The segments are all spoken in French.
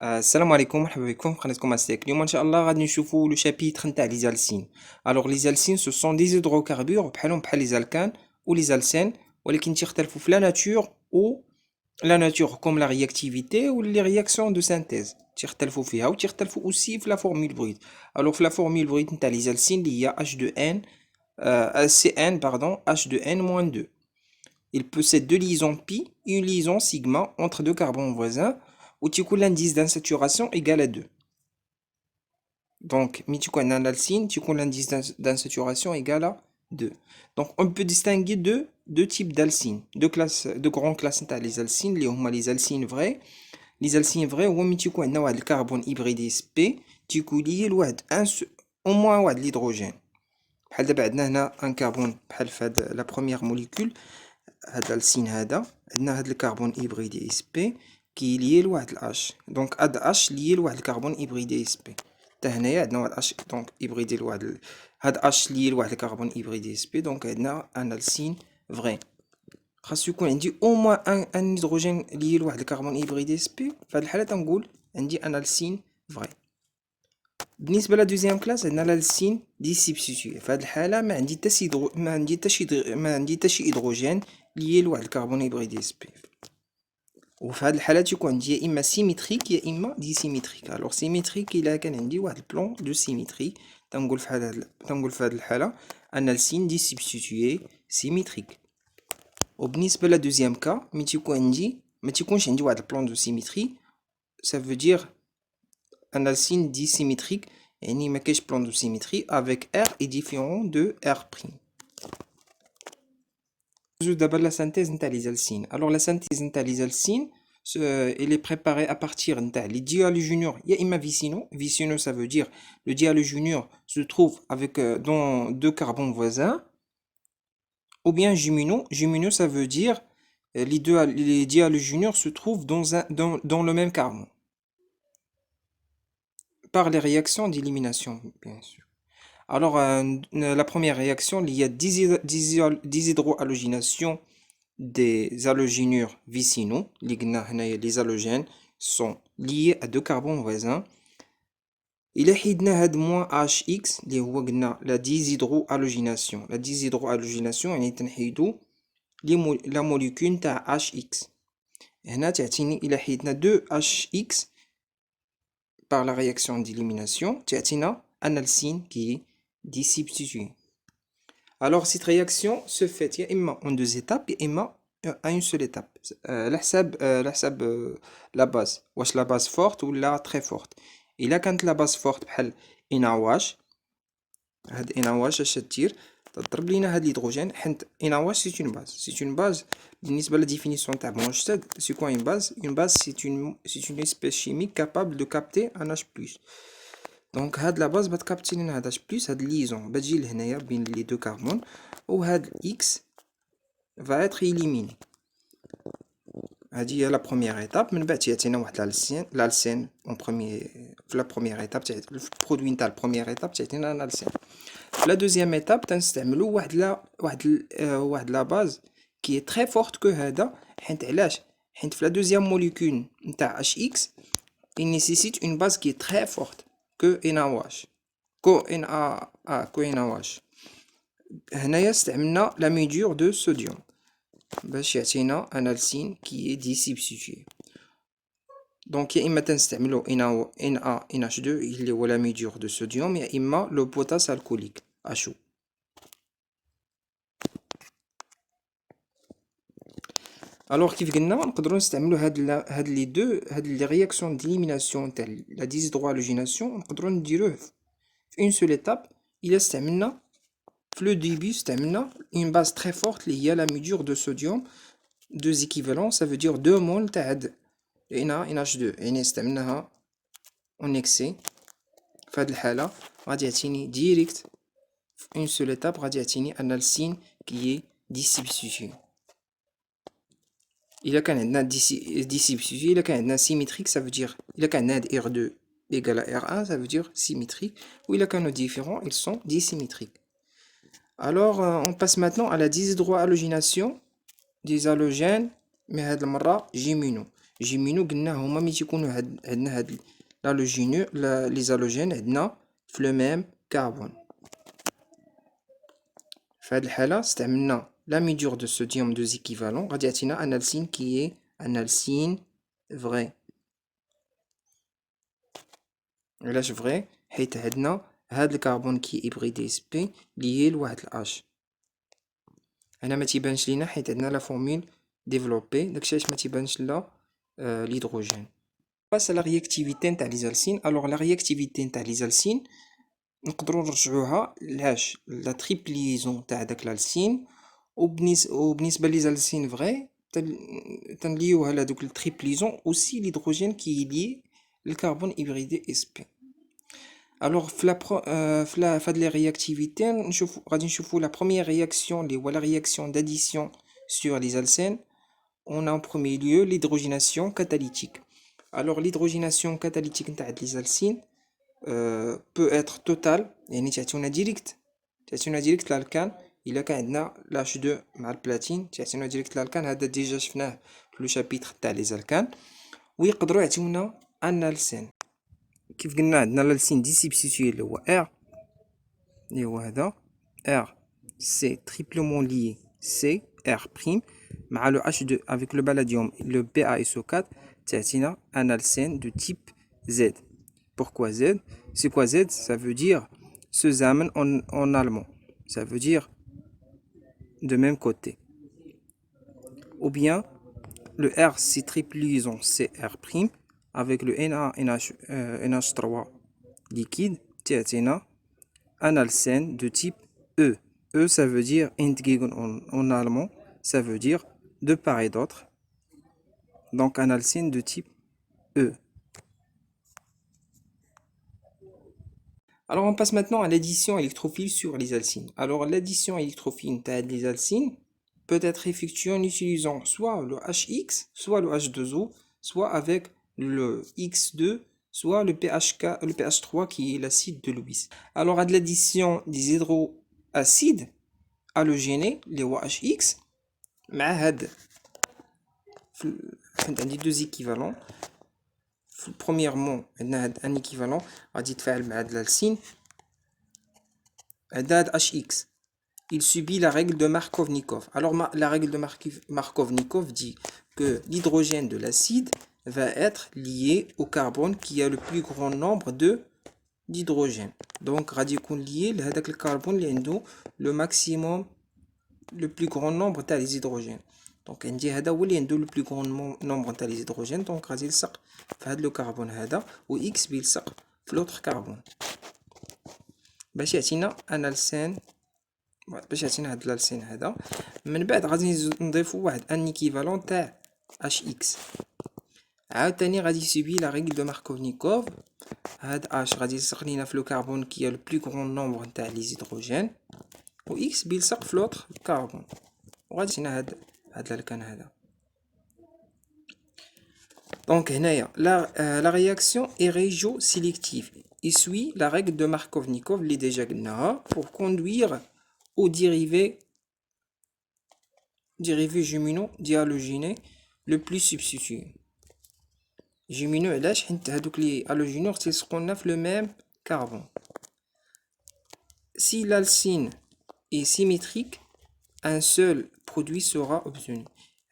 السلام عليكم، مرحبا بكم في قناتكم أستيك. اليوم إن شاء الله غادي نشوفوا لو شابيتر نتاع لي زالسين. الوغ لي زالسين سو سون دي زيدروكاربور بحالهم بحال لي زالكان و لي زالسين، ولكن تيختلفوا في لا ناتور و لا ناتور كوم لا رياكتيفيتي و لي رياكسيون دو سانتيز تيختلفوا فيها، و تيختلفوا اوسي في لا فورمول بروت. الوغ في لا فورمول بروت نتاع لي زالسين اللي هي H2N CN pardon H2N-2. Il possède deux liaisons pi et une liaison sigma entre deux carbones voisins où l'indice d'insaturation égale à 2. Donc, l'alcine, l'indice d'insaturation égale à 2. Donc, on peut distinguer deux types d'alcines, deux grandes classes les alcines, les alcines vraies. Les alcines vraies, où on a le carbone hybridé sp, lié au moins l'hydrogène. Un carbone, la première molécule. هذا السين هذا عندنا هذا الكربون هيبريدي اس بي كي ليي لواحد الاش، دونك هذا اش ليي لواحد الكربون هيبريدي اس بي. حتى هنايا عندنا واحد اش دونك هيبريدي لواحد هذا اش ليي لواحد الكربون هيبريدي اس بي، دونك عندنا ان السين فري. خاصو يكون عندي او موان ان هيدروجين ليي لواحد الكربون هيبريدي اس بي. في هذه الحاله تنقول عندي ان السين فري. بالنسبه لدوزيام كلاس عندنا الالسين دي سبستيتوي. في هذه الحاله ما عندي حتى شي هيدروجين ليي لواحد الكربون هيبريدي اس بي. وفي هذه الحاله تيكون عندي يا اما سيميتريك يا اما دي سيميتريك. الوغ سيميتريك الا كان عندي واحد البلون دو سيميتري تنقول في هذه الحاله ان السين دي سبستيتوي سيميتريك. وبالنسبه لدوزيام كا ما تيكونش عندي واحد البلون دو سيميتري، ça veut dire un alcine dissymétrique يعني ما كاينش بلون دو سيميتري avec R est différent de R'. D'abord la synthèse نتاع les alcines. Alors la synthèse نتاع les alcines elle est préparée à partir نتاع les dihalogénures يا إما vicinaux. Vicinaux ça veut dire le dihalogénure se trouve avec dans deux carbones voisins, ou bien juminaux. Juminaux ça veut dire les dihalogénures se trouvent dans le même carbone par les réactions d'élimination, bien sûr. Alors, la première réaction, il y a déshydrohalogénation des halogénures vicinaux. Les halogènes sont liés à deux carbones voisins. Il y a moins HX, la déshydrohalogénation. La déshydrohalogénation, la molécule HX. Il y a deux HX par la réaction d'élimination. Un alcine qui est disubstitué. Alors cette réaction se fait en deux étapes et à une seule étape. La base, واش la base forte ou la très forte. إلا كانت la base forte بحال NaOH، هاد NaOH اش تدير؟ تضرب لينا هاد الهيدروجين، حيت NaOH c'est une base. C'est une base. بالنسبة لا définition تاع Bronsted, c'est quoi une base? Une base c'est une espèce chimique capable de capter un H+. دونك هاد لا باز بتكابتي لنا هاد H+، هاد ليزون بتجي لهنايا بين لي دو كاربون، و هاد X va être éliminé. هادي هي لا بروميير ايتاب. من بعد تيعطينا واحد الالسين اون بروميير. في لا بروميير ايتاب البرودوي نتاع البروميير ايتاب تعطينا الالسين. في لا دوزيام ايتاب تنستعملو واحد لا باز كي تري فورت كو هذا. حيت علاش؟ حيت في لا دوزيام موليكول نتاع HX il nécessite une base qui est très forte que NaOH. NaOH. هنايا استعملنا la mesure de sodium باش يعطينا un alcine qui est disubstitué. Donc يا إما تنستعملو NaNH2 اللي هو la mesure de sodium، يا إما le potasse alcoolique HO. Alors كيف قلنا نقدروا نستعملوا هاد لي رياكسيون ديليميناسيون تاع لا ديزيدروهالوجيناسيون نقدروا نديروه في اون سول ايتاب. الا استعملنا في لو ديبي استعملنا اون باز تري فورت اللي هي لا ميدور دو صوديوم دو زيكيفالون، ça veut dire 2 مول تاع هاد NaNH2، يعني استعملناها اون اكسي. في هاد الحاله غادي يعطيني ديريكت في اون سول ايتاب، غادي يعطيني ان السين كي ديسبستيتيو. إلا كان عندنا ديسيبستيتيو، إلا كان عندنا سيميتريك ça veut dire إلا كان عندنا R2 égale à R1 ça veut dire symétrique، ou إلا كانوا différents ils sont dissymétriques. Alors on passe maintenant à la déshydrohalogénation des halogènes، mais هاد المرة جيمينو. جيمينو قلنا هما ملي تيكونوا عندنا هاد لالوجينو لي زالوجين عندنا في لو ميم كربون. في هاد الحالة استعملنا لا ميدور دو صوديوم دو زيكيفالون، غادي يعطينا ان السين كي ان السين فغي. علاش فغي؟ حيت عندنا هاد الكربون كي ابريدي اس بي ليي لواحد الاش. هنا ما تيبانش لينا حيت عندنا لا فورمول ديفلوبي، داكشي علاش ما تيبانش لا l'hydrogène. Passe à la réactivité نتاع les alcynes. Alors la réactivité نتاع les alcynes نقدروا نرجعوها لهاش لا تريبليزون تاع داك الالسين، وبالنسبه لي زالسين فغي تنليوها لهادوك التريبليزون اوسي l'hydrogène كي لي الكربون هيبريدي اس بي. الوغ في هاد لي رياكتيفيتي غادي نشوفوا لا بروميير رياكسيون اللي هو لا رياكسيون d'addition sur les alcènes. On a en premier lieu l'hydrogénation catalytique. Alors l'hydrogénation catalytique نتاع les alcynes peut être totale، يعني تعطيونا ديريكت الالكان. الا كان عندنا H2 مع البلاتين تعطيونا ديريكت الالكان، هذا ديجا شفناه في لو شابيتر تاع لي زالكان. ويقدروا يعطيونا ان السين كيف قلنا عندنا الالسين دي سبستيتوي اللي هو ار، اللي هو هذا ار سي تريبلومون ليي سي ار بريم مع لو H2 avec le palladium le PaSO4 تعطينا ان السين دو تيب Z. Pourquoi Z? C'est quoi Z? Ça veut dire zusammen en allemand. Ça veut dire de même côté. Ou bien le R c'est triple liaison CR' avec le NH3 liquide. Tiens, un alcène de type E. E ça veut dire Entgegen en allemand. Ça veut dire de part et d'autre. Donc un alcène de type E. Alors on passe maintenant à l'addition électrophile sur les alcynes. Alors l'addition électrophile des alcynes peut être effectuée en utilisant soit le HX, soit le H2O, soit avec le X2, soit le le pH3 qui est l'acide de Lewis. Alors à de l'addition des hydroacides halogénés, les OHX, عندي deux équivalents. Premièrement, un équivalent à يتفاعل مع l'alcyne. HX, il subit la règle de Markovnikov. Alors la règle de Markovnikov dit que l'hydrogène de l'acide va être lié au carbone qui a le plus grand nombre d'hydrogène. Donc غادي يكون lié لهذاك الكربون اللي عنده le maximum, le plus grand nombre تاع les hydrogènes. دونك عندي هذا هو اللي عنده لو بلو غون نومبر تاع لي هيدروجين، دونك غادي يلصق في هذا لو كربون هذا، و اكس بيلصق في لوطر كربون باش يعطينا ان السين، باش يعطينا هاد الالسين هذا. من بعد غادي نضيفو واحد ان ايكيفالون تاع اش اكس، عاوتاني غادي يسوبي لا ريغل دو ماركوفنيكوف. هاد اش غادي يلصق لينا في لو كربون كي ا لو بلو غون نومبر تاع لي هيدروجين، و اكس بيلصق في لوطر كربون، وغادي يعطينا هاد الالكان هذا. Donc, la réaction est régiosélective. Il suit la règle de Markovnikov, pour conduire aux dérivés juminaux dihalogénés le plus substitués. Juminaux, les halogénaux sont le même carbone. Si l'alcyne est symétrique, un seul produit sera obtenu.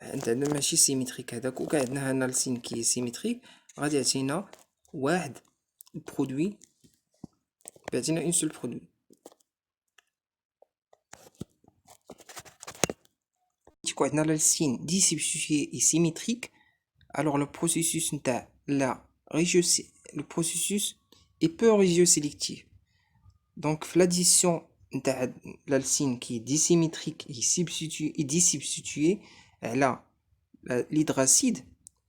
عندنا ماشي سيميتريك هذاك، وكاع عندنا هنا السين كي سيميتريك غادي يعطينا واحد برودوي، يعطينا اون سول برودوي. تيكون عندنا السين دي سبستيتوي اي سيميتريك، alors le processus نتاع le processus est peu régiosélectif. Donc في l'addition نتاع l'alcyne qui est dissymétrique et dissubstitué là, l'hydracide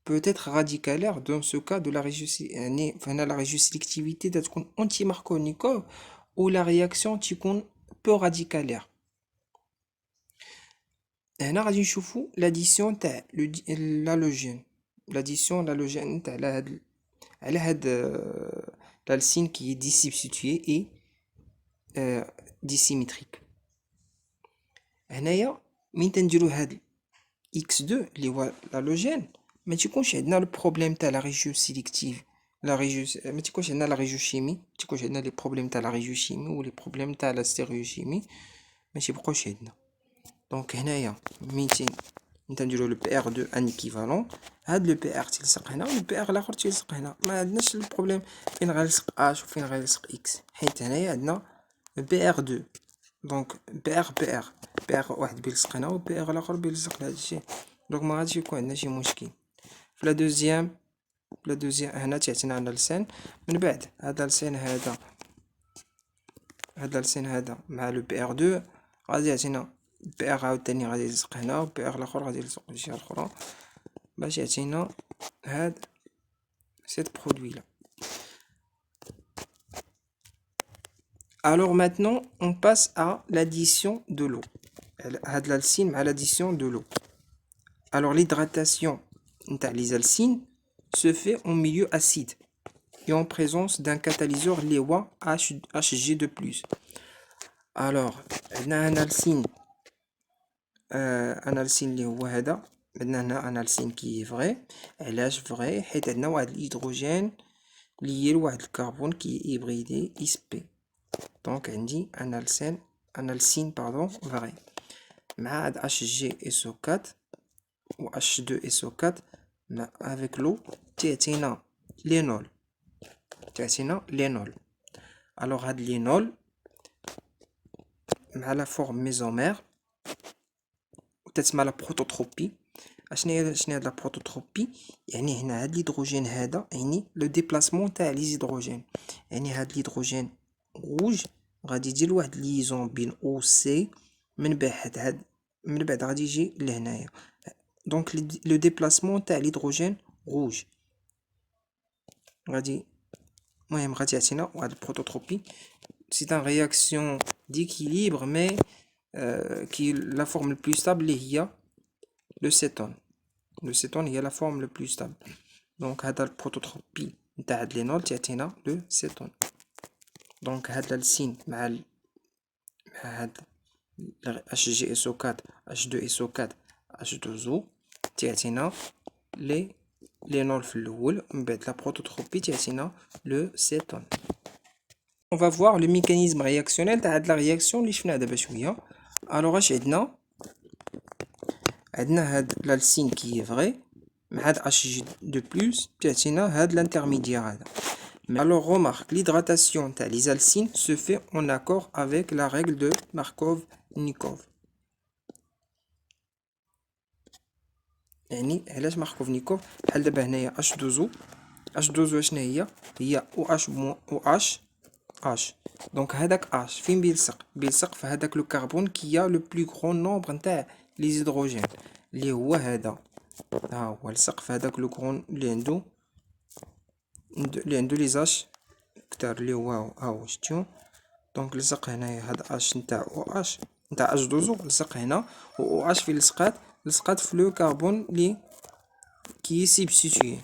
peut être radicalaire. Dans ce cas de la régiosélectivité تكون anti-Markovnikov ou la réaction تكون peu radicalaire. هنا غادي نشوفوا l'addition تاع l'halogène. L'addition l'halogène تاع على هاد l'alcyne qui est dissubstitué et dissymétrique. هنايا من تنديرو هاد X2 اللي هو l'halogène ما تيكونش عندنا البروبليم تاع لا ريجيو سيليكتيف لا ريجيو ما تيكونش عندنا لا ريجيو شيمي ما تيكونش عندنا لي بروبليم تاع لا ريجيو شيمي ولي بروبليم تاع لا ستيريوشيمي ما تيبقاوش عندنا. دونك هنايا 200 نتا نديرو لو بي ار دو ان ايكيفالون، هاد لو بي ار تيلصق هنا والبي ار الاخر تيلصق هنا، ما عندناش البروبليم فين غيلصق اش وفين غيلصق اكس، حيت هنايا عندنا بي ار دو. دونك بي ار واحد بيلصق هنا وبي ار الاخر بيلصق لهاد الجهه، دونك ما غاديش يكون عندنا شي مشكل. في لا دوزيام هنا تعطينا عندنا لسان، من بعد هذا لسان هذا مع لو بي ار دو غادي يعطينا بي ار عاوتاني غادي يلصق هنا وبي ار الاخر غادي يلصق في الجهه الاخرى باش يعطينا هاد سيت برودوي لا. Alors maintenant on passe à l'addition de l'eau. هاد l'alcyne مع l'addition de l'eau. Alors l'hydratation نتاع les alcynes se fait en milieu acide et en présence d'un catalyseur Lewa Hg2+. Alors عندنا ان السين اللي هو هذا، عندنا هنا ان السين كي فري. علاش فري؟ حيت عندنا واحد الهيدروجين ليا لواحد الكربون كي هيبريدي اس بي، دونك عندي ان السين فري مع هاد اش جي اس او 4 و اش 2 اس او 4 مع افيك لو تعطينا لينول. الوغ هاد لينول مع لا فورم ميزومير تسمى لا بروتوتروبي. شنو هي لا بروتوتروبي؟ يعني هنا هاد الهيدروجين هذا يعني لو ديبلاسمون تاع لي هيدروجين، يعني هاد الهيدروجين روج غادي يدير واحد ليزون بين او سي، من بعد غادي يجي لهنايا، دونك لو ديبلاسمون تاع الهيدروجين روج غادي المهم غادي يعطينا واحد البروتوتروبي. سي ان رياكسيون ديكيليبر مي qui la forme le plus stable هي le cétone. Le cétone هي la forme le plus stable. Donc هذا البروتوتروبي نتاع هاد لينول تعطينا لو cétone. دونك هاد السين مع هاد HgSO4 H2SO4 H2O تعطينا لينول في الاول، من بعد لا بروتوتروبي تعطينا لو cétone. On va voir le mécanisme réactionnel تاع هاد لا رياكسيون اللي شفناها دابا شويه. الوغ اش عندنا هاد l'alcyne qui est vrai مع هاد Hg2+ تعطينا هاد l'intermédiaire هذا. Alors remarque, l'hydratation تاع les alcynes se fait en accord avec la règle de Markov-Nikov. يعني علاش ماركوفنيكوف؟ بحال دابا هنايا H2O شنو هي OH H. دونك هذاك H فين بيلصق في هذاك لو كربون كي لو بلو غرون نومبر نتاع لي هيدروجين اللي هو هذا، ها هو لصق في هذاك لو غرون اللي عنده لي زاش كتار اللي هو ها هو شتو. دونك لصق هنايا هاد اش نتاع او اش نتاع اش دوزو لصق هنا، و او اش فين لصقات في لو كربون لي كي سيبستيتوي،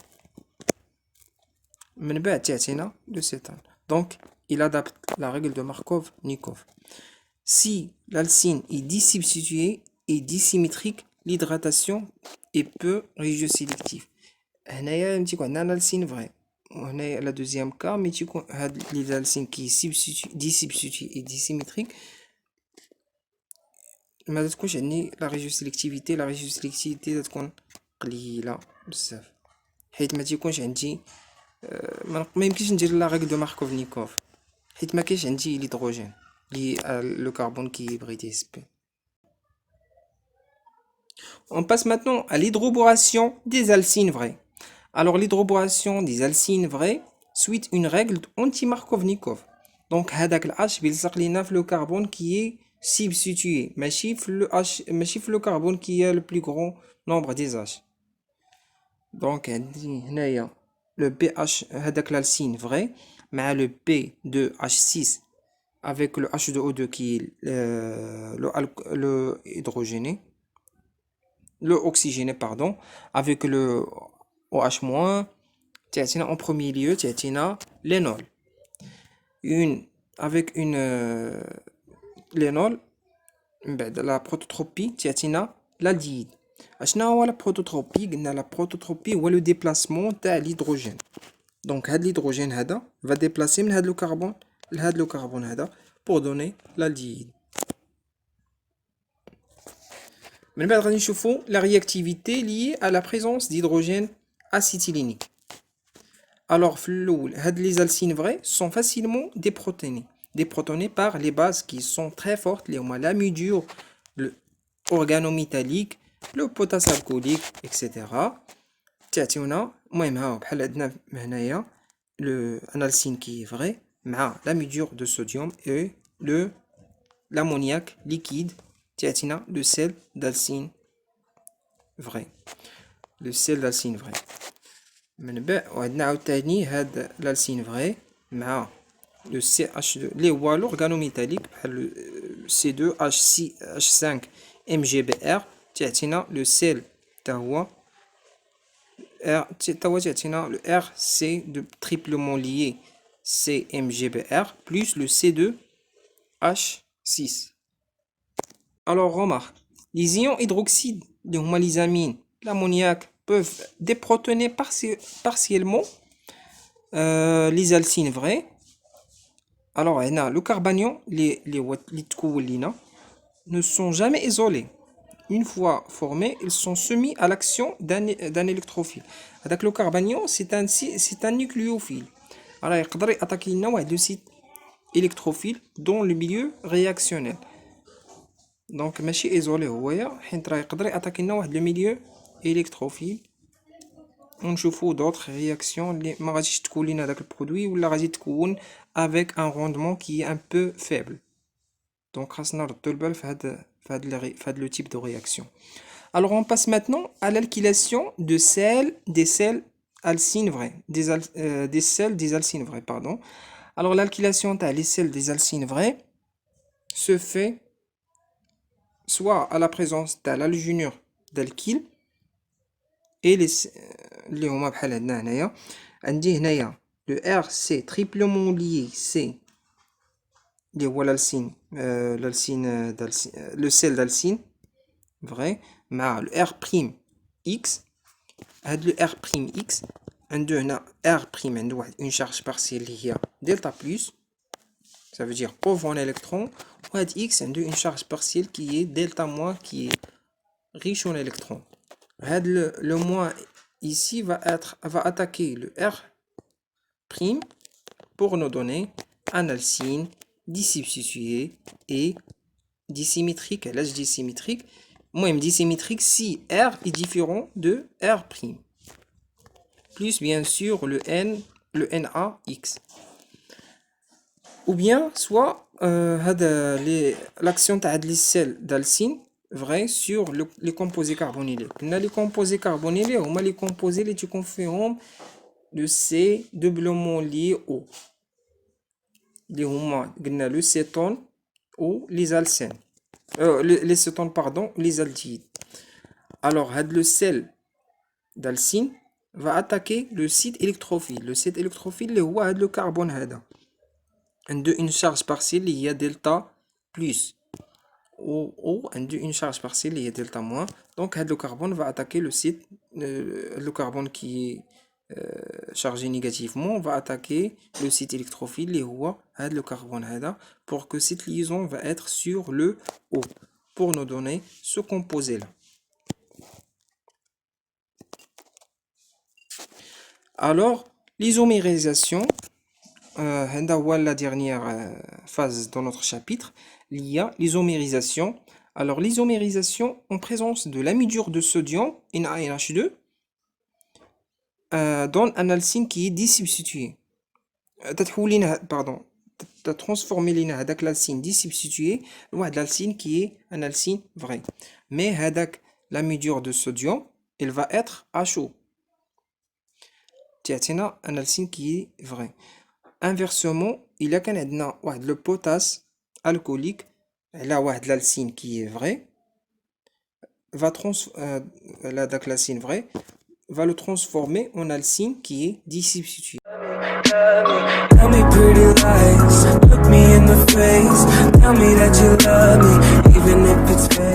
من بعد تعطينا لو سيتان. دونك il adapte la règle de Markov-Nikov. Si l'alcyne est disubstituée et dissymétrique, l'hydratation est peu régiosélective. هنايا تيكون عندنا l'alcyne vrai، وهنايا la deuxième cas mais تيكون هاد l'alcyne qui est disubstituée et dissymétrique ما تكونش عندي لا ريجيوسيليكتيفيتي تكون قليله بزاف، حيت ما تيكونش عندي ما يمكنش ندير لا ريغل دو ماركوفنيكوف حيت ما كاينش عندي الهيدروجين لي لو كربون كي هيبريدي اس بي. On passe maintenant à l'hydroboration des alcynes vrais. Alors l'hydroboration des alcynes vrais suit une règle anti-Markovnikov. Donc هذاك الH بيلصق لينا في لو كربون كي substitué ماشي في لو كربون كي le plus grand nombre des H. Donc عندي هنايا le pH هذاك l'alcyne vrai مع le P2H6 avec le H2O2 qui est le hydrogéné, le oxygéné pardon, avec le OH- تعطينا en premier lieu تعطينا l'énol avec une l'énol من بعد la prototropie تعطينا l'aldéhyde. اشنا هو لا بروتوتروبي؟ قلنا لا بروتوتروبي هو لو ديبلاسمون تاع الهيدروجين. دونك هاد الهيدروجين هذا va déplacer من هاد لو كربون لهاد لو كربون هذا pour donner l'aldéhyde. من بعد غادي نشوفو la réactivité liée à la présence d'hydrogène acétylénique. Alors في الاول هاد les alcynes vrais sont facilement déprotonés par les bases qui sont très fortes, les هما l'amidure, le organométallique, le potasse alcoolique, etc. تعطيونا المهم ها بحال عندنا هنايا un alcyne qui est vrai مع l'amidure de sodium et l'ammoniac liquide تعطينا le sel d'alcyne vrai. le sel d'alcyne vrai. من بعد وعندنا عاوتاني هاد l'alcyne vrai مع le CH2 اللي هو l'organométallique بحال C2H5MgBr تعطينا le sel تا هو le RC de triplement lié CMGBr plus le C2H6. Alors remarque, les ions hydroxydes, les amines, l'ammoniac peuvent déprotoner partiellement les alcynes vrais. Alors le carbanion, les ne sont jamais isolés. Une fois formés, ils sont soumis à l'action d'un électrophile. Donc le carbanion, c'est un nucléophile. Alors il peut attaquer le site électrophile dans le milieu réactionnel. Donc ماشي isolé هو حيت راه يقدر attaquer le milieu électrophile. ونشوفوا d'autres réactions اللي ما غاديش تكون لنا داك البرودوي ولا غادي تكون avec un rendement qui est un peu faible. Donc خاصنا نردو البال في هاد le type de réaction. Alors on passe maintenant à l'alkylation des sels alcynes vrais, des sels des alcynes vrais, pardon. Alors l'alkylation des sels des alcynes vrais se fait soit à la présence de l'alginure d'alkyle et اللي هما بحال عندنا هنايا. عندي هنايا le RC triplement lié C اللي هو l'alcyne le sel d'alcyne vrai مع le R' X. هاد le R' X عنده هنا R' عنده واحد une charge partielle اللي هي delta plus, ça veut dire pauvre en électrons. وهاد X عنده une charge partielle qui est delta moins, qui est riche en électrons. هاد le moins ici va attaquer le R' pour nous donner un alcyne disubstitué et dissymétrique. Là je dis symétrique. Moi il me dit symétrique si R est différent de R'. Plus bien sûr le NaX. Ou bien soit l'action des sels d'alcyne vrai sur les composés carbonylés. Les composés carbonylés ou les composés les tu confirmes de C doublement lié au. Les huma le cétone ou les alcènes. Les cétones pardon, les aldéhydes. Alors le sel d'alcyne va attaquer le site électrophile. Le site électrophile est le carbone هذا. عنده une charge partielle اللي هي delta plus ou عنده une charge partielle اللي هي delta moins. Donc le carbone va attaquer le site le carbone qui est chargé négativement va attaquer le site électrophile اللي هو le carbone هذا pour que cette liaison va être sur le O pour nous donner ce composé là. Alors l'isomérisation la dernière phase dans notre chapitre, il y a l'isomérisation. Alors l'isomérisation en présence de l'amidure de sodium NaNH2 donne un alcyne qui est dissubstitué. Pardon, transformer l'alcyne dissubstitué ou l'alcyne qui est un alcyne vrai. Mais l'amidure de sodium, il va être à chaud. تعطينا un alcyne qui est vrai. Inversement, il y a le potasse alcoolique, là l'alcyne qui est vrai, l'alcyne vrai va le transformer en alcyne qui est dissubstitué. Tell me pretty lies, look me in the face, tell me that you love me, even if it's fake.